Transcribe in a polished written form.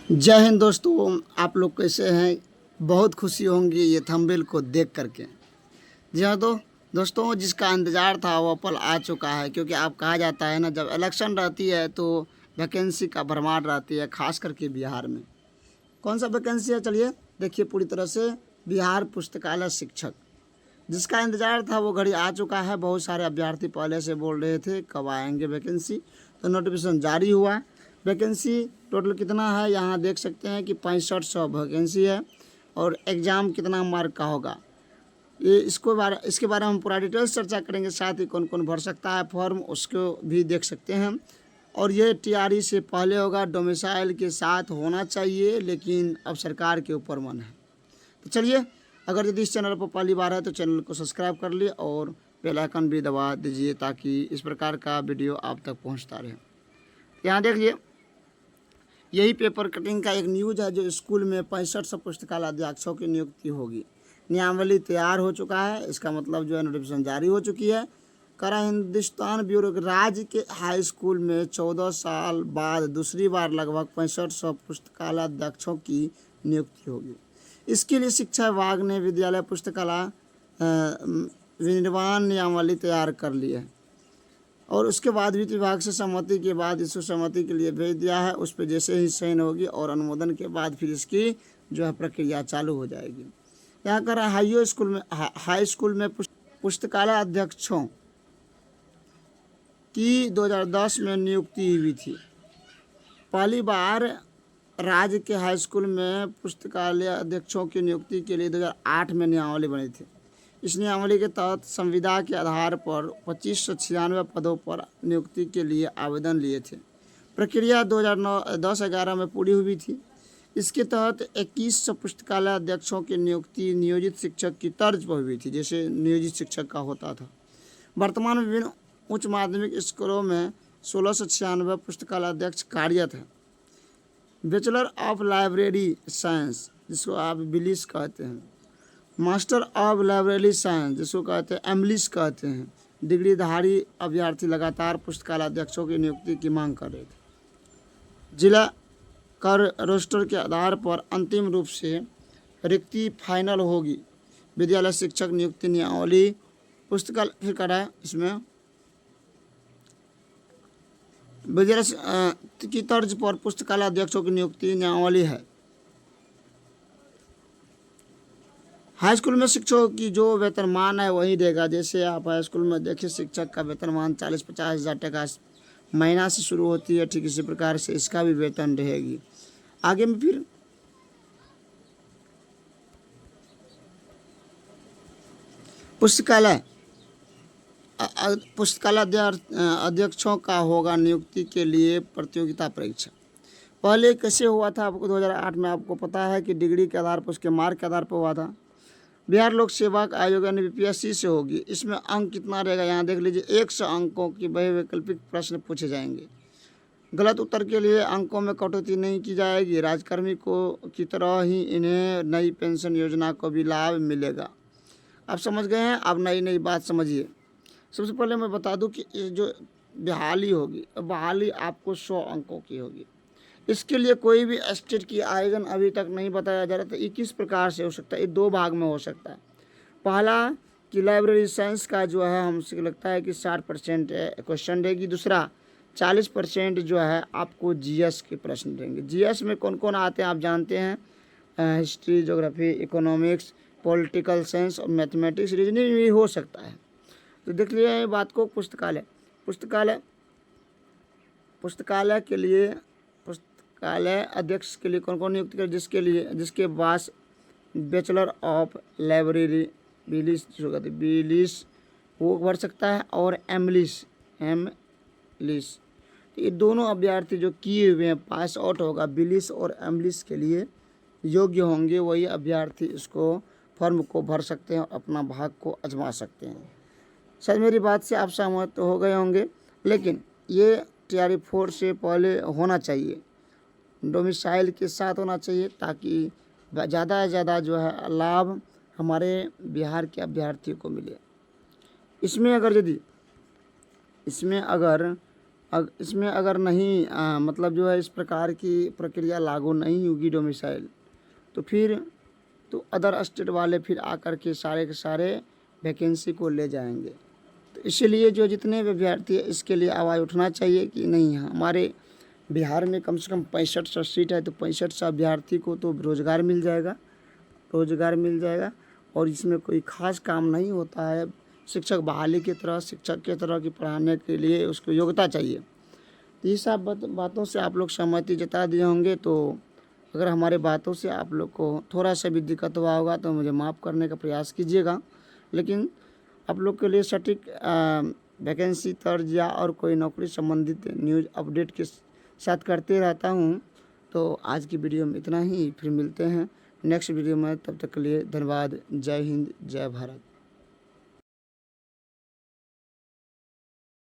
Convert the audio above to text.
जय हिंद दोस्तों, आप लोग कैसे हैं। बहुत खुशी होंगी ये थंबनेल को देख करके। जी हाँ दोस्तों, जिसका इंतज़ार था वो पल आ चुका है। क्योंकि आप कहा जाता है ना, जब इलेक्शन रहती है तो वैकेंसी का भरमार रहती है, खास करके बिहार में। कौन सा वैकेंसी है, चलिए देखिए पूरी तरह से। बिहार पुस्तकालय शिक्षक, जिसका इंतज़ार था वो घड़ी आ चुका है। बहुत सारे अभ्यर्थी पहले से बोल रहे थे कब आएंगे वैकेंसी, तो नोटिफिकेशन जारी हुआ। वैकेंसी टोटल कितना है यहाँ देख सकते हैं कि 6500 वैकेंसी है। और एग्ज़ाम कितना मार्क का होगा, ये इसके बारे में हम पूरा डिटेल्स चर्चा करेंगे। साथ ही कौन कौन भर सकता है फॉर्म, उसको भी देख सकते हैं। और ये टीआरई से पहले होगा, डोमिसाइल के साथ होना चाहिए, लेकिन अब सरकार के ऊपर मन है। तो चलिए, अगर यदि इस चैनल पर पहली बार है तो चैनल को सब्सक्राइब कर लिए और बेल आइकन भी दबा दीजिए, ताकि इस प्रकार का वीडियो आप तक पहुंचता रहे। यहाँ देखिए, यही पेपर कटिंग का एक न्यूज़ है जो स्कूल में 6500 पुस्तकालय अध्यक्षों की नियुक्ति होगी। नियमावली तैयार हो चुका है, इसका मतलब जो है नोटिफिकेशन जारी हो चुकी है। करा हिंदुस्तान ब्यूरो राज्य के हाई स्कूल में 14 साल बाद दूसरी बार लगभग 6500 पुस्तकालय अध्यक्षों की नियुक्ति होगी। इसके लिए शिक्षा विभाग ने विद्यालय पुस्तकालय विनिर्माण नियमावली तैयार कर ली है। और उसके बाद वित्त विभाग से सहमति के बाद इसको सहमति के लिए भेज दिया है। उस पर जैसे ही साइन होगी और अनुमोदन के बाद फिर इसकी जो है प्रक्रिया चालू हो जाएगी। यहाँ कर हाई स्कूल में पुस्तकालय अध्यक्षों की 2010 में नियुक्ति हुई थी। पहली बार राज्य के हाई स्कूल में पुस्तकालय अध्यक्षों की नियुक्ति के लिए 2008 में नियमावली बनी थी। इस नियमावली के तहत संविदा के आधार पर 2596 पदों पर नियुक्ति के लिए आवेदन लिए थे। प्रक्रिया 2010-11 में पूरी हुई थी। इसके तहत 2100 पुस्तकालय अध्यक्षों की नियुक्ति नियोजित शिक्षक की तर्ज पर हुई थी, जैसे नियोजित शिक्षक का होता था। वर्तमान में विभिन्न उच्च माध्यमिक स्कूलों में 1696 पुस्तकालय अध्यक्ष कार्यरत हैं। बैचलर ऑफ लाइब्रेरी साइंस, जिसको आप बिलिस कहते हैं, मास्टर ऑफ लाइब्रेरी साइंस, जिसको कहते हैं एमलिस कहते हैं, डिग्रीधारी अभ्यर्थी लगातार पुस्तकालय अध्यक्षों की नियुक्ति की मांग कर रहे थे। जिला कर रोस्टर के आधार पर अंतिम रूप से रिक्ति फाइनल होगी। विद्यालय शिक्षक नियुक्ति नियमावली पुस्तकालय फिर करा, इसमें विद्यालय की तर्ज पर पुस्तकालय अध्यक्षों की नियुक्ति नियमावली है। हाई स्कूल में शिक्षकों की जो वेतनमान है वही देगा। जैसे आप हाई स्कूल में देखिए, शिक्षक का वेतनमान 40-50 हज़ार टका महीना से शुरू होती है, ठीक इसी प्रकार से इसका भी वेतन रहेगी। आगे में फिर पुस्तकालय अध्यक्षों का होगा नियुक्ति के लिए प्रतियोगिता परीक्षा। पहले कैसे हुआ था, आपको 2008 में आपको पता है कि डिग्री के आधार पर, उसके मार्क के आधार पर हुआ था। बिहार लोक सेवा आयोग यानी बीपीएससी से होगी। इसमें अंक कितना रहेगा, यहाँ देख लीजिए, 100 अंकों की बहुवैकल्पिक प्रश्न पूछे जाएंगे। गलत उत्तर के लिए अंकों में कटौती नहीं की जाएगी। राज्यकर्मी को की तरह ही इन्हें नई पेंशन योजना को भी लाभ मिलेगा। आप समझ गए हैं, अब नई बात समझिए। सबसे पहले मैं बता दूं कि ये जो बहाली होगी, बहाली आपको 100 अंकों की होगी। इसके लिए कोई भी स्टेट की आयोजन अभी तक नहीं बताया जा रहा था। ये किस प्रकार से हो सकता है, ये 2 भाग में हो सकता है। पहला कि लाइब्रेरी साइंस का जो है, हमसे लगता है कि 60% क्वेश्चन रहेगी। दूसरा 40% जो है आपको जीएस के प्रश्न रहेंगे। जीएस में कौन कौन आते हैं आप जानते हैं, history, geography, economics, political science और मैथमेटिक्स, रीजनिंग भी हो सकता है। तो देख लिया ये बात को। पुस्तकालय के लिए, पुस्तकालय अध्यक्ष के लिए कौन कौन नियुक्ति कर, जिसके पास बैचलर ऑफ लाइब्रेरी बिलिस वो भर सकता है, और एमलिस तो ये दोनों अभ्यर्थी जो किए हुए हैं, पास आउट होगा बिलिस और एमलिस के लिए योग्य होंगे, वही अभ्यर्थी इसको फॉर्म को भर सकते हैं और अपना भाग को आजमा सकते हैं। शायद मेरी बात से आप सहमत हो गए होंगे। लेकिन ये टीआरई 4 से पहले होना चाहिए, डोमिसाइल के साथ होना चाहिए, ताकि ज़्यादा से ज़्यादा जो है लाभ हमारे बिहार के अभ्यर्थियों को मिले। इसमें अगर इसमें अगर नहीं मतलब जो है इस प्रकार की प्रक्रिया लागू नहीं होगी डोमिसाइल, तो फिर तो अदर स्टेट वाले फिर आकर के सारे वैकेंसी को ले जाएंगे। तो इसीलिए जो जितने भी अभ्यर्थी है इसके लिए आवाज़ उठना चाहिए कि नहीं, हमारे बिहार में कम से कम 6500 सीट है, तो 6500 अभ्यर्थी को तो रोज़गार मिल जाएगा। और इसमें कोई ख़ास काम नहीं होता है। शिक्षक बहाली की तरह, शिक्षक की तरह की पढ़ाने के लिए उसको योग्यता चाहिए। तो ये सब बातों से आप लोग सहमति जता दिए होंगे। तो अगर हमारे बातों से आप लोग को थोड़ा सा भी दिक्कत हुआ होगा तो मुझे माफ़ करने का प्रयास कीजिएगा। लेकिन आप लोग के लिए सटीक वैकेंसी तर्ज या और कोई नौकरी संबंधित न्यूज़ अपडेट के साथ करते रहता हूँ। तो आज की वीडियो में इतना ही, फिर मिलते हैं नेक्स्ट वीडियो में। तब तक के लिए धन्यवाद। जय हिंद, जय भारत।